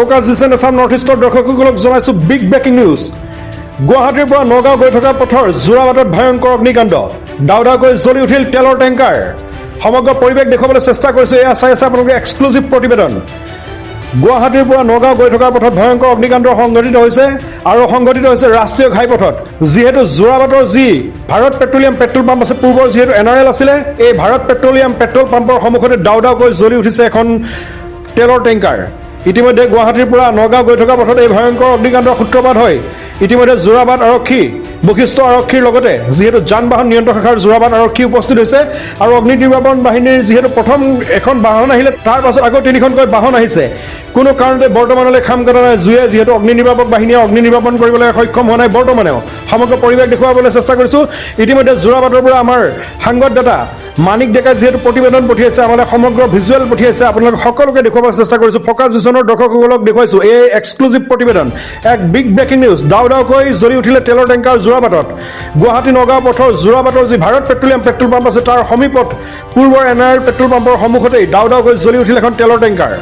Focus বিচন Assam north ইষ্টৰ দৰ্শকসকলক জনাইছো বিগ ব্ৰেকিং নিউজ। গুৱাহাটীৰ পৰা নগাঁও গৈ থকা পথৰ যোৰাবাটত ভয়ংকৰ অগ্নিকাণ্ড, দাও দাওকৈ জ্বলি উঠিল তেলৰ টেংকাৰ। সমগ্ৰ পৰিৱেশ দেখুৱাবলৈ চেষ্টা কৰিছো, এয়া চাই আছে আপোনালোকে এক্সক্লুচিভ প্ৰতিবেদন। গুৱাহাটীৰ পৰা নগাঁও গৈ থকা পথত ভয়ংকৰ অগ্নিকাণ্ড সংঘটিত হৈছে আৰু সংঘটিত হৈছে ৰাষ্ট্ৰীয় ঘাইপথত। যিহেতু যোৰাবাটৰ যি ভাৰত পেট্ৰলিয়াম পেট্ৰল পাম্প আছে, পূৰ্বৰ যিহেতু NRL আছিলে, এই ভাৰত পেট্ৰলিয়াম পেট্ৰল পাম্পৰ সন্মুখতে দাও দাওকৈ জ্বলি উঠিছে এখন তেলৰ টেংকাৰ। ইতিমধ্যে গুৱাহাটীৰ পৰা নগাঁও গৈ থকা পথত এই ভয়ংকৰ অগ্নিকাণ্ডৰ সূত্ৰপাত হয়। ইতিমধ্যে যোৰাবাট আৰক্ষী, বশিষ্ঠ আৰক্ষীৰ লগতে যিহেতু যান বাহন নিয়ন্ত্ৰণ শাখাৰ যোৰাবাট আৰক্ষী উপস্থিত হৈছে আৰু অগ্নি নিৰ্বাপন বাহিনীৰ যিহেতু প্ৰথম এখন বাহন আহিলে, তাৰ পাছত আকৌ 3খনকৈ বাহন আহিছে। কোনো কাৰণতে বৰ্তমানলৈ খাম কটা নাই জুয়ে, যিহেতু অগ্নি নিৰ্বাপক বাহিনীয়ে অগ্নি নিৰ্বাপন কৰিবলৈ সক্ষম হোৱা নাই বৰ্তমানেও। সমগ্ৰ পৰিৱেশ দেখুৱাবলৈ চেষ্টা কৰিছোঁ। ইতিমধ্যে যোৰাবাটৰ পৰা আমাৰ সাংবাদিকদাতা মানিক ডেকাই যিহেতু প্ৰতিবেদন পঠিয়াইছে, আমালৈ সমগ্ৰ ভিজুৱেল পঠিয়াইছে, আপোনালোক সকলোকে দেখুৱাবলৈ চেষ্টা কৰিছোঁ। ফ'কাছ ভিজনৰ দৰ্শকসকলক দেখুৱাইছোঁ এই এক্সক্লুচিভ প্ৰতিবেদন, এক বিগ ব্ৰেকিং নিউজ। দাও দাওকৈ জ্বলি উঠিলে তেলৰ টেংকাৰ যোৰাবাটত। গুৱাহাটী নগাঁও পথৰ যোৰাবাটৰ যি ভাৰত পেট্ৰলিয়াম পেট্ৰল পাম্প আছে, তাৰ সমীপত পূৰ্বৰ NRL পেট্ৰল পাম্পৰ সন্মুখতেই দাও দাওকৈ জ্বলি উঠিল এখন তেলৰ টেংকাৰ।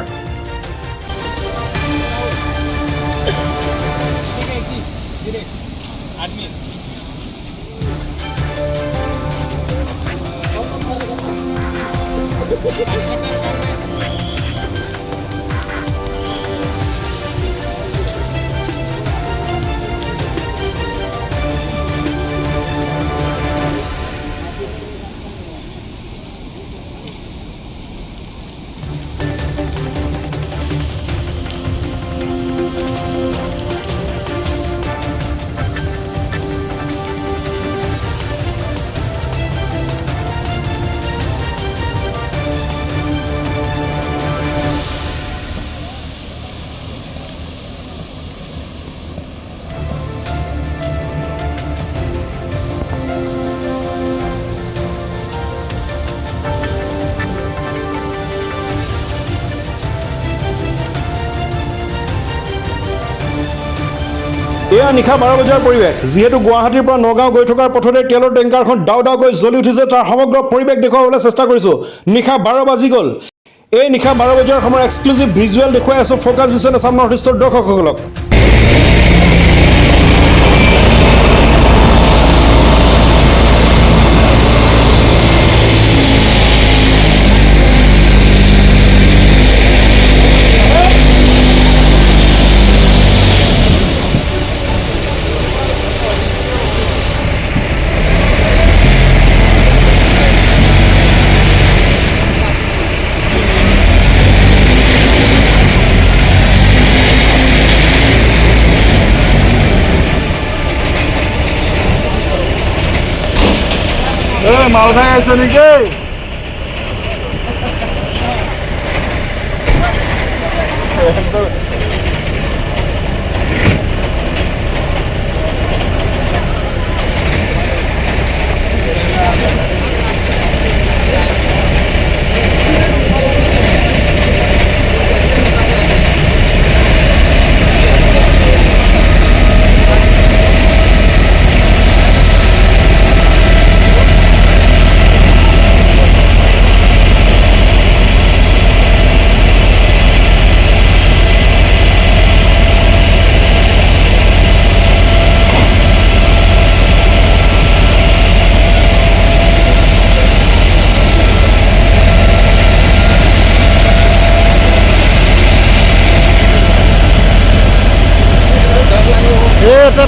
এয়া নিশা 12 বজাৰ পৰিৱেশ। যিহেতু গুৱাহাটীৰ পৰা নগাঁও গৈ থকাৰ পথতে তেলৰ টেংকাৰখন দাও দাওকৈ জ্বলি উঠিছে, তাৰ সমগ্ৰ পৰিৱেশ দেখুৱাবলৈ চেষ্টা কৰিছোঁ। নিশা 12 বাজি গ'ল। এই নিশা 12 বজাৰ সময়ৰ এক্সক্লুচিভ ভিজুৱেল দেখুৱাই আছোঁ ফ'কাছ বিচন আছাম নৰ্থ ইষ্টৰ দৰ্শকসকলক। মাল খাই আছে নেকি?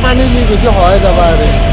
পানী দি গৈছে হয় যাবা আৰু